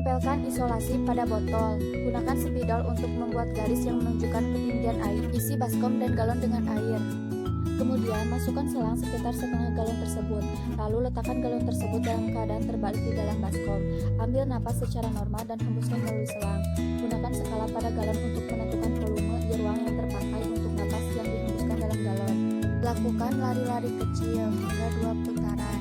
Tempelkan isolasi pada botol. Gunakan spidol untuk membuat garis yang menunjukkan ketinggian air. Isi baskom dan galon dengan air. Kemudian, masukkan selang sekitar setengah galon tersebut. Lalu, letakkan galon tersebut dalam keadaan terbalik di dalam baskom. Ambil napas secara normal dan hembuskan melalui selang. Gunakan skala pada galon untuk menentukan volume air ruang yang terpakai untuk napas yang dihembuskan dalam galon. Lakukan lari-lari kecil hingga 2 putaran.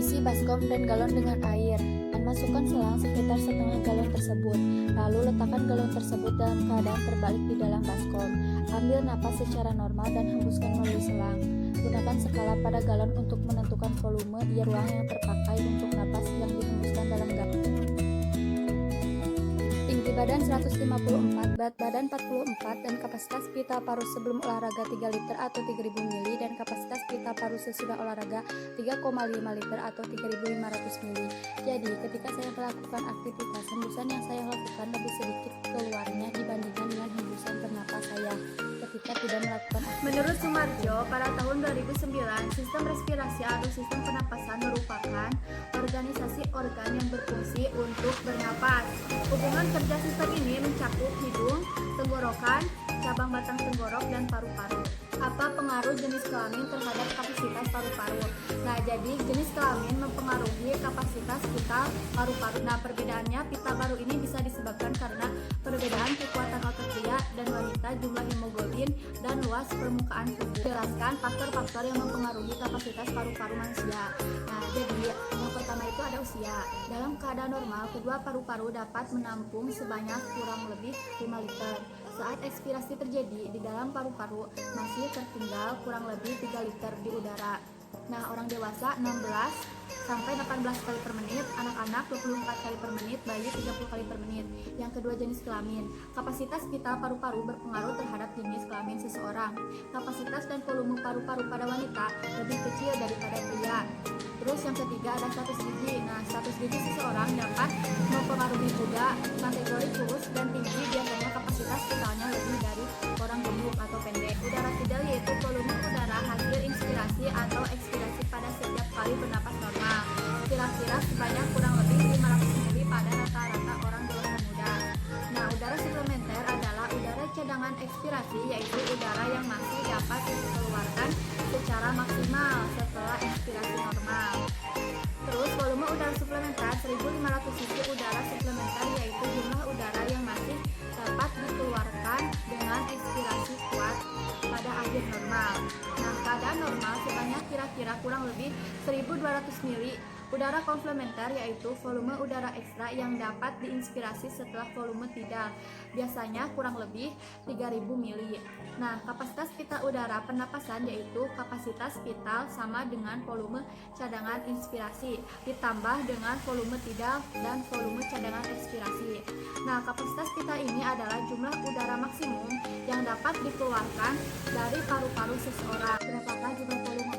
Isi baskom dan galon dengan air. Dan masukkan selang sekitar setengah galon tersebut. Lalu letakkan galon tersebut dalam keadaan terbalik di dalam baskom. Ambil napas secara normal dan hembuskan melalui selang. Gunakan skala pada galon untuk menentukan volume air ruang yang terpakai untuk napas yang dihembuskan dalam galon. Tinggi badan 154, berat badan 44, dan kapasitas pita paru sebelum olahraga 3 liter atau 3000 ml, dan kapasitas pita paru sesudah olahraga 3,5 liter atau 3500 ml. Jadi, ketika saya melakukan aktivitas, hembusan yang saya lakukan lebih sedikit keluarnya dibandingkan dengan hembusan bernapas saya ketika tidak melakukan aktivitas. Menurut Sumarjo, pada tahun 2009, sistem respirasi atau sistem pernapasan merupakan organisasi organ yang berfungsi untuk bernapas. Hubungan kerja sistem ini mencakup hidung, tenggorokan, cabang batang tenggorok, dan paru-paru. Apa pengaruh jenis kelamin terhadap kapasitas paru-paru? Nah, jadi jenis kelamin mempengaruhi kapasitas pita paru-paru. Nah, perbedaannya pita paru ini bisa disebabkan karena perbedaan kekuatan otot pria dan wanita, jumlah hemoglobin, dan luas permukaan tubuh. Jelaskan faktor-faktor yang mempengaruhi kapasitas paru-paru manusia. Nah, jadi yang pertama itu ada usia. Dalam keadaan normal, kedua paru-paru dapat menampung sebanyak kurang lebih 5 liter. Saat ekspirasi terjadi, di dalam paru-paru masih tertinggal kurang lebih 3 liter di udara. Nah, orang dewasa 16 sampai 18 kali per menit, anak-anak 24 kali per menit, bayi 30 kali per menit. Yang kedua, jenis kelamin. Kapasitas pita paru-paru berpengaruh terhadap jenis kelamin seseorang. Kapasitas dan volume paru-paru pada wanita lebih kecil daripada pria. Terus yang ketiga ada status gigi. Nah, status gigi seseorang dapat mempengaruhi juga kategori kurus dan tinggi, biasanya kapasitas vitalnya lebih dari orang gemuk atau pendek. Udara kidal yaitu volume udara hasil inspirasi atau ekspirasi pada setiap kali bernapas normal. Kira-kira sebanyak kurang lebih 500 ml pada rata-rata orang dewasa muda. Nah, udara suplementer adalah udara cadangan ekspirasi, yaitu udara yang masih dapat dikeluarkan secara maksimal setelah ekspirasi normal. Terus volume udara suplementer 1500 cc udara suplementer, yaitu jumlah udara yang masih dapat dikeluarkan dengan ekspirasi kuat pada akhir normal. Nah, keadaan normal sebanyak kira-kira kurang lebih 1200 ml udara komplementer, yaitu volume udara ekstra yang dapat diinspirasi setelah volume tidak, biasanya kurang lebih 3000 ml. Nah, kapasitas pita udara pernapasan yaitu kapasitas vital sama dengan volume cadangan inspirasi ditambah dengan volume tidak dan volume cadangan ekspirasi. Nah, kapasitas pita ini adalah jumlah udara maksimum yang dapat dikeluarkan dari paru-paru seseorang. Berapakah jumlah volume